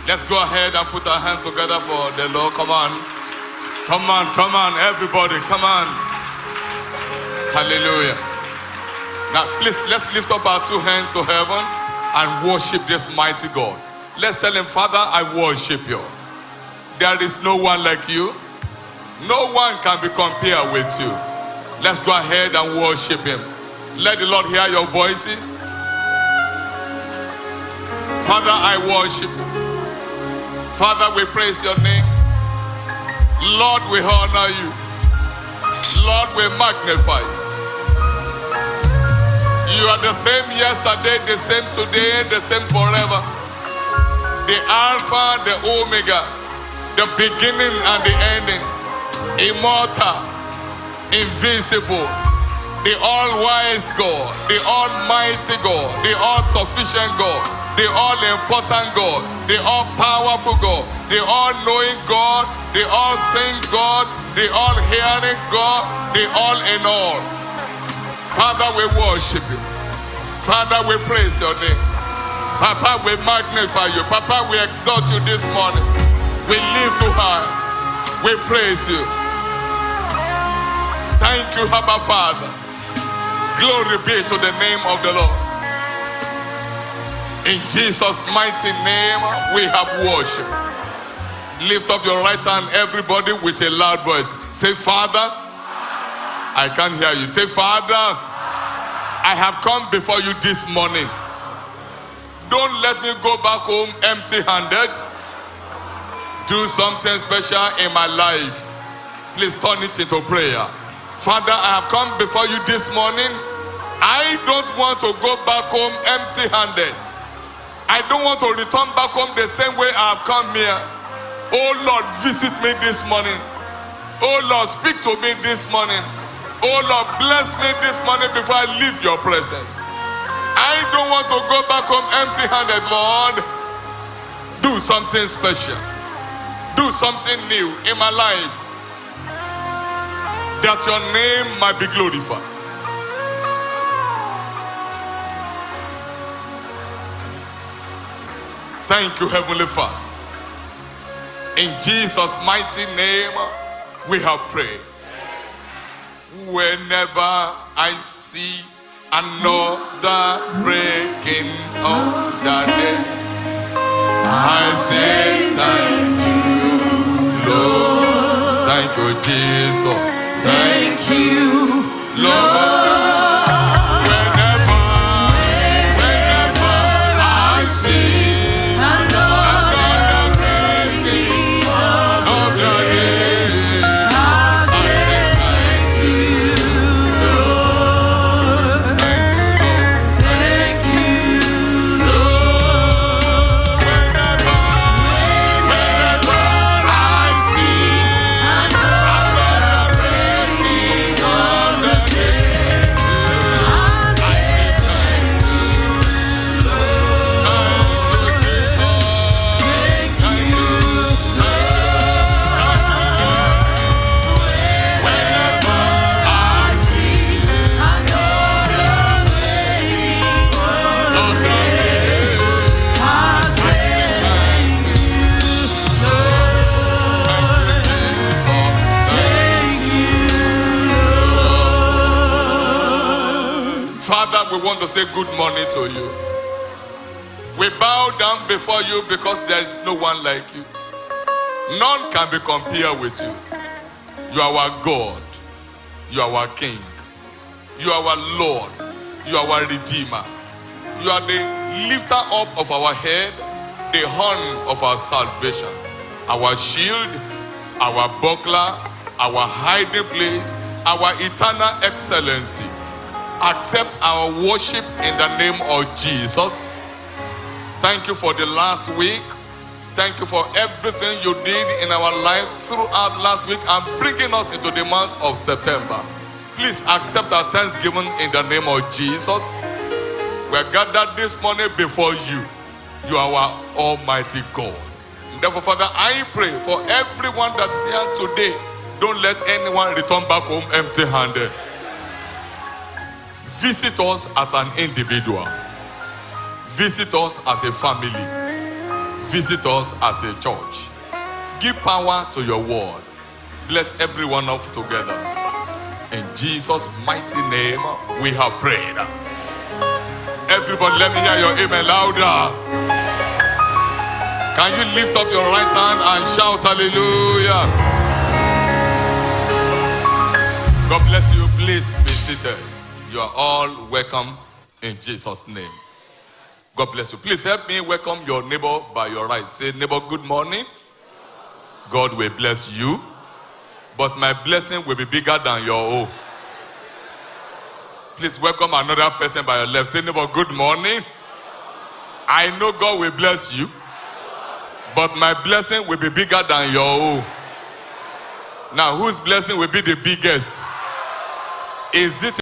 Let's go ahead and put our hands together for the Lord. Come on. Come on, come on, everybody, come on. Hallelujah. Now, please, let's lift up our two hands to heaven and worship this mighty God. Let's tell him, Father, I worship you. There is no one like you. No one can be compared with you. Let's go ahead and worship him. Let the Lord hear your voices. Father, I worship you. Father, we praise your name. Lord, we honor you. Lord, we magnify you. You are the same yesterday, the same today, the same forever. The Alpha, the Omega, the beginning and the ending. Immortal, invisible, the all-wise God, the almighty God, the all-sufficient God, the all-important God, the all-powerful God, the all-knowing God, the all-seeing God, the all-hearing God, the all-in-all. Father, we worship you. Father, we praise your name. Papa, we magnify you. Papa, we exalt you this morning. We lift you high. We praise you. Thank you, Abba Father. Glory be to the name of the Lord. In Jesus' mighty name, we have worship. Lift up your right hand, everybody, with a loud voice. Say, Father, I can't hear you. Say, Father, I have come before you this morning. Don't let me go back home empty-handed. Do something special in my life. Please turn it into prayer. Father, I have come before you this morning. I don't want to go back home empty-handed. I don't want to return back home the same way I have come here. Oh Lord, visit me this morning. Oh Lord, speak to me this morning. Oh Lord, bless me this morning before I leave your presence. I don't want to go back home empty-handed, Lord. Do something special. Do something new in my life, that your name might be glorified. Thank you, Heavenly Father. In Jesus' mighty name, we have prayed. Whenever I see another breaking of the day, I say thank you, Lord. Thank you, Jesus. Thank you, Lord. Whenever I see we want to say good morning to you. We bow down before you because there is no one like you. None can be compared with you. You are our God. You are our King. You are our Lord. You are our Redeemer. You are the lifter up of our head, the horn of our salvation, our shield, our buckler, our hiding place, our eternal excellency. Accept our worship in the name of Jesus. Thank you for the last week. Thank you for everything you did in our life throughout last week and bringing us into the month of September. Please accept our thanksgiving in the name of Jesus. We are gathered this morning before you. You are our Almighty God. Therefore, Father, I pray for everyone that is here today. Don't let anyone return back home empty-handed. Visit us as an individual. Visit us as a family. Visit us as a church. Give power to your word. Bless every one of us together. In Jesus' mighty name, we have prayed. Everybody, let me hear your amen louder. Can you lift up your right hand and shout hallelujah? God bless you. Please be seated. You are all welcome in Jesus' name. God bless you. Please help me welcome your neighbor by your right. Say, neighbor, good morning. God will bless you, but my blessing will be bigger than your own. Please welcome another person by your left. Say, neighbor, good morning. I know God will bless you, but my blessing will be bigger than your own. Now, whose blessing will be the biggest? Is it